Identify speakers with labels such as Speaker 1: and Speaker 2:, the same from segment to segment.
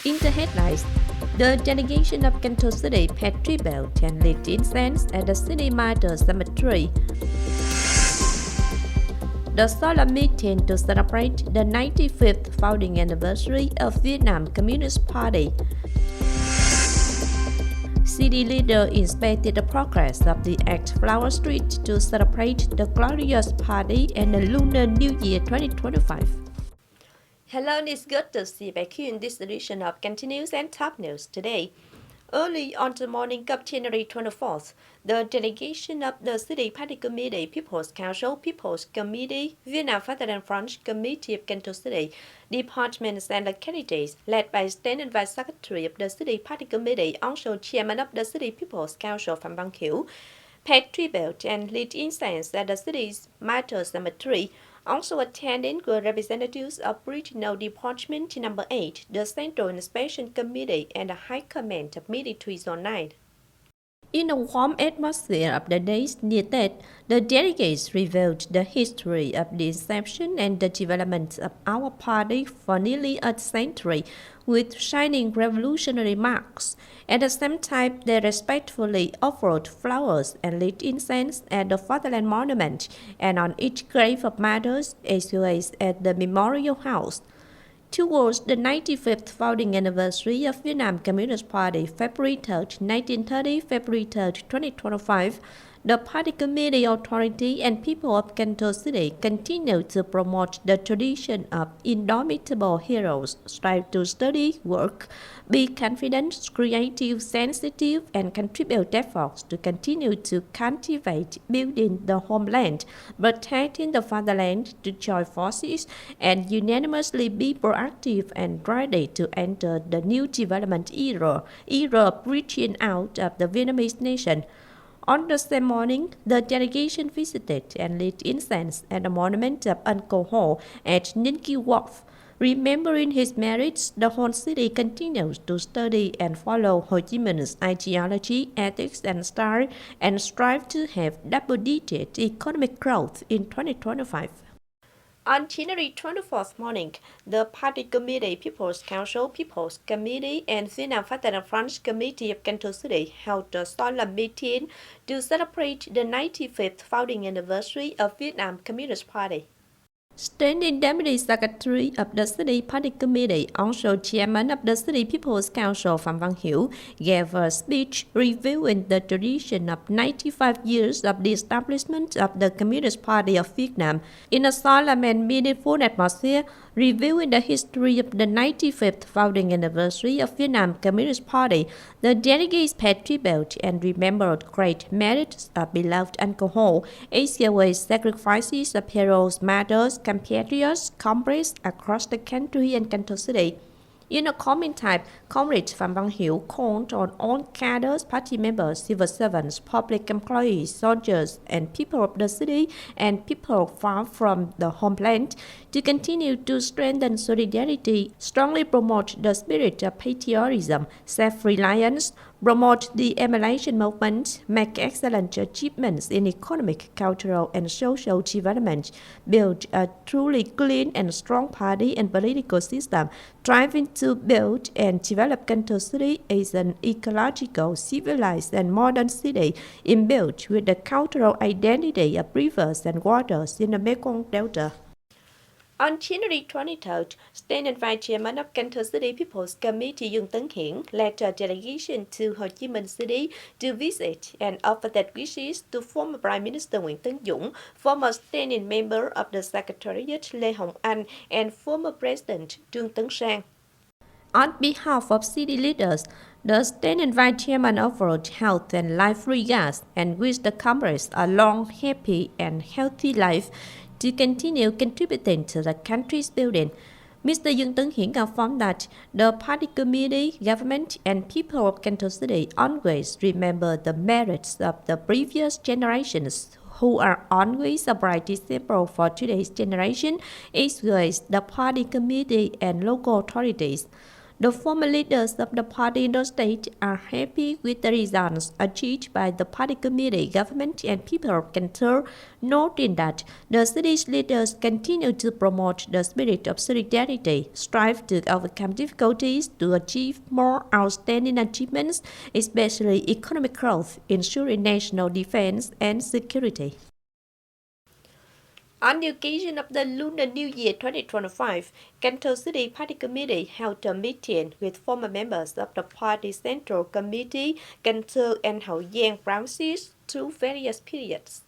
Speaker 1: In the headlines, the delegation of Cần Thơ City paid tribute and lit incense at the city martyrs cemetery. The solemn meeting to celebrate the 95th founding anniversary of Vietnam Communist Party. City leader inspected the progress of the Act Flower Street to celebrate the glorious party and the Lunar New Year 2025. Hello, it's good to see you back here in this edition of Kênh News and Top News today. Early on the morning of January 24th, the delegation of the City Party Committee, People's Council, People's Committee, Vietnam Fatherland Front Committee of Cần Thơ City, departments and localities, led by Standing Vice Secretary of the City Party Committee, also Chairman of the City People's Council, Phạm Văn Hiễu, paid tribute and lit incense at the city's martyrs cemetery. Also attending were representatives of Regional Department Number 8, the Central Inspection Committee, and the High Command of Military Zone 9. In a warm atmosphere of the days near Tết, the delegates revealed the history of the inception and the development of our party for nearly a century, with shining revolutionary marks. At the same time, they respectfully offered flowers and lit incense at the Fatherland Monument and on each grave of martyrs, as well as at the Memorial House. Towards the 95th founding anniversary of Vietnam Communist Party, February 3rd, 1930, February 3rd, 2025, the party committee, authority, and people of Cần Thơ City continue to promote the tradition of indomitable heroes, strive to study, work, be confident, creative, sensitive, and contribute efforts to continue to cultivate building the homeland, protecting the fatherland, to join forces, and unanimously be proactive and ready to enter the new development era of reaching out of the Vietnamese nation. On the same morning, the delegation visited and lit incense at the monument of Uncle Ho at Ninh Wharf. Remembering his merits, the whole city continues to study and follow Ho Chi Minh's ideology, ethics, and style, and strive to have double-digit economic growth in 2025. On January 24th morning, the Party Committee, People's Council, People's Committee, and Vietnam Fatherland Front Committee of Cần Thơ City held a solemn meeting to celebrate the 95th founding anniversary of Vietnam Communist Party. Standing Deputy Secretary of the City Party Committee, also Chairman of the City People's Council, Phạm Văn Hiễu, gave a speech reviewing the tradition of 95 years of the establishment of the Communist Party of Vietnam. In a solemn and meaningful atmosphere, reviewing the history of the 95th founding anniversary of Vietnam Communist Party, the delegates paid tribute and remembered great merits of beloved Uncle Ho, as well as sacrifices of heroes, martyrs, compatriots, comrades across the country and Cần Thơ City. In a comment type, Comrade Phạm Văn Hiễu called on all cadres, party members, civil servants, public employees, soldiers, and people of the city and people far from the homeland to continue to strengthen solidarity, strongly promote the spirit of patriotism, self-reliance, promote the emulation movement, make excellent achievements in economic, cultural, and social development, build a truly clean and strong party and political system, striving to build and develop Cần Thơ City as an ecological, civilized, and modern city imbued with the cultural identity of rivers and waters in the Mekong Delta. On January 23rd, Standing Vice Chairman of Cần Thơ City People's Committee Dương Hiển led a delegation to Ho Chi Minh City to visit and offer their wishes to former Prime Minister Nguyễn Tấn Dũng, former standing member of the Secretariat Lê Hồng Anh, and former President Trương Tấn Sang. On behalf of city leaders, the Standing Vice Chairman offered health and life regards and wished the comrades a long, happy, and healthy life to continue contributing to the country's building. Mr. Dương Tấn Hiển confirmed that the party committee, government, and people of Cần Thơ City always remember the merits of the previous generations, who are always a bright example for today's generation, as well as the party committee and local authorities. The former leaders of the party in the state are happy with the results achieved by the party committee, government, and people of Cần Thơ, noting that the city's leaders continue to promote the spirit of solidarity, strive to overcome difficulties to achieve more outstanding achievements, especially economic growth, ensuring national defense and security. On the occasion of the Lunar New Year 2025, Cần Thơ City Party Committee held a meeting with former members of the party Central Committee, Cần Thơ and Hậu Giang branches through various periods.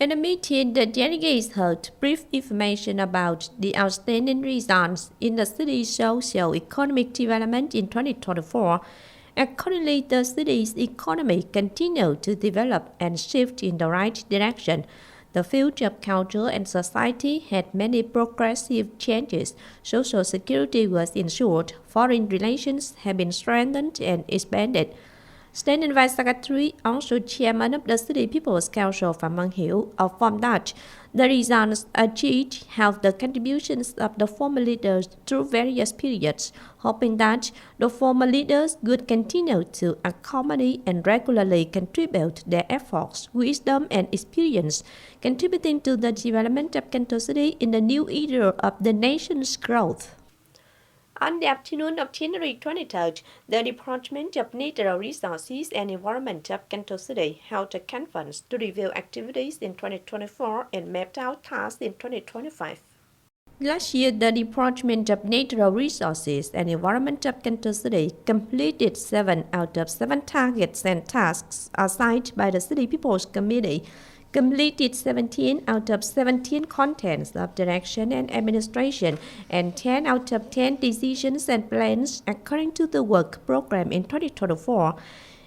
Speaker 1: In the meeting, the delegates heard brief information about the outstanding results in the city's socio-economic development in 2024. Accordingly, the city's economy continued to develop and shift in the right direction. The field of culture and society had many progressive changes. Social security was ensured, foreign relations have been strengthened and expanded. Standing Vice Secretary, also Chairman of the City People's Council Phạm Văn Hiểu, affirmed that the results achieved have the contributions of the former leaders through various periods, hoping that the former leaders would continue to accompany and regularly contribute their efforts, wisdom, and experience, contributing to the development of Cần Thơ City in the new era of the nation's growth. On the afternoon of January 23rd, the Department of Natural Resources and Environment of Cần Thơ City held a conference to review activities in 2024 and mapped out tasks in 2025. Last year, the Department of Natural Resources and Environment of Cần Thơ City completed 7 out of 7 targets and tasks assigned by the City People's Committee, completed 17 out of 17 contents of direction and administration, and 10 out of 10 decisions and plans according to the work program in 2024.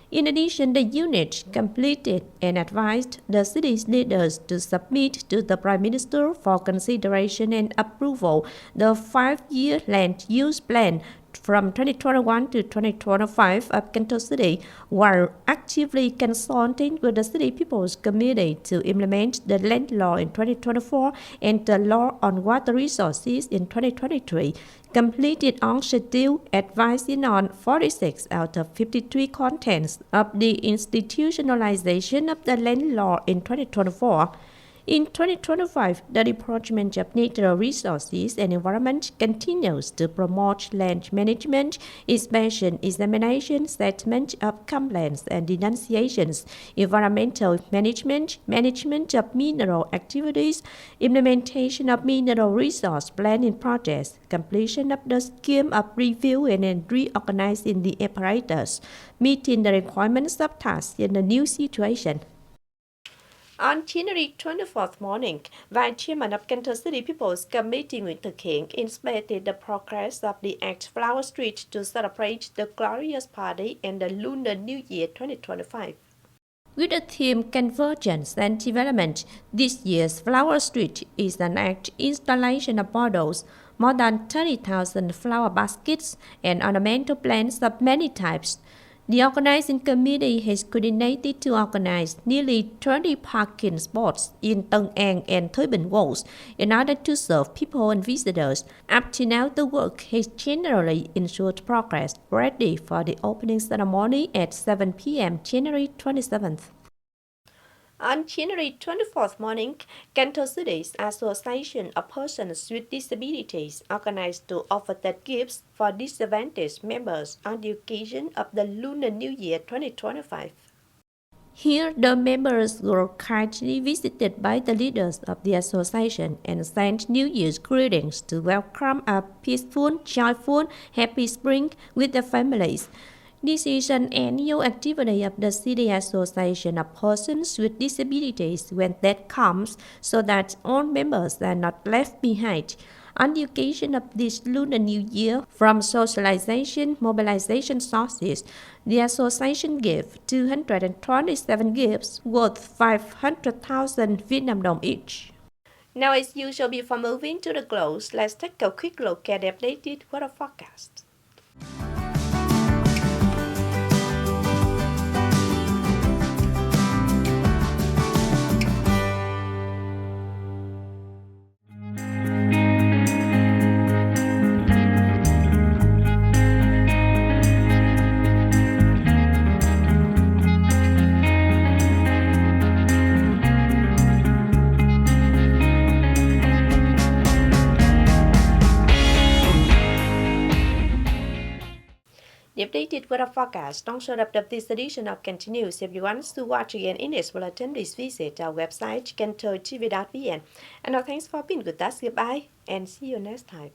Speaker 1: In addition, the unit completed and advised the city's leaders to submit to the Prime Minister for consideration and approval the 5-year land use plan from 2021 to 2025 of Cần Thơ City, while actively consulting with the City People's Committee to implement the land law in 2024 and the law on water resources in 2023, completed on schedule, advising on 46 out of 53 contents of the institutionalization of the land law in 2024. In 2025, the Department of Natural Resources and Environment continues to promote land management, inspection, examination, settlement of complaints and denunciations, environmental management, management of mineral activities, implementation of mineral resource planning projects, completion of the scheme of review and reorganizing the apparatus, meeting the requirements of tasks in the new situation. On January 24th morning, Vice Chairman of Cần Thơ City People's Committee Nguyễn Thực Hiện inspected the progress of the Act Flower Street to celebrate the glorious party and the Lunar New Year 2025. With the theme Convergence and Development, this year's Flower Street is an act installation of models, more than 30,000 flower baskets, and ornamental plants of many types. The organizing committee has coordinated to organize nearly 20 parking spots in Tân An and Thới Bình walls in order to serve people and visitors. Up to now, the work has generally ensured progress, ready for the opening ceremony at 7 p.m. January 27th. On January 24th morning, Cần Thơ City's Association of Persons with Disabilities organized to offer their gifts for disadvantaged members on the occasion of the Lunar New Year 2025. Here, the members were kindly visited by the leaders of the association and sent New Year's greetings to welcome a peaceful, joyful, happy spring with their families. This is an annual activity of the City Association of Persons with Disabilities when that comes, so that all members are not left behind. On the occasion of this Lunar New Year, from socialization mobilization sources, the association gave 227 gifts worth 500,000 Vietnam dong each. Now, as usual, before moving to the close, let's take a quick look at the updated weather forecast. The updated weather forecast don't show up this edition of continues. If you want to watch again in its full attempt, please visit our website kênh TV.vn. And now thanks for being with us. Goodbye and see you next time.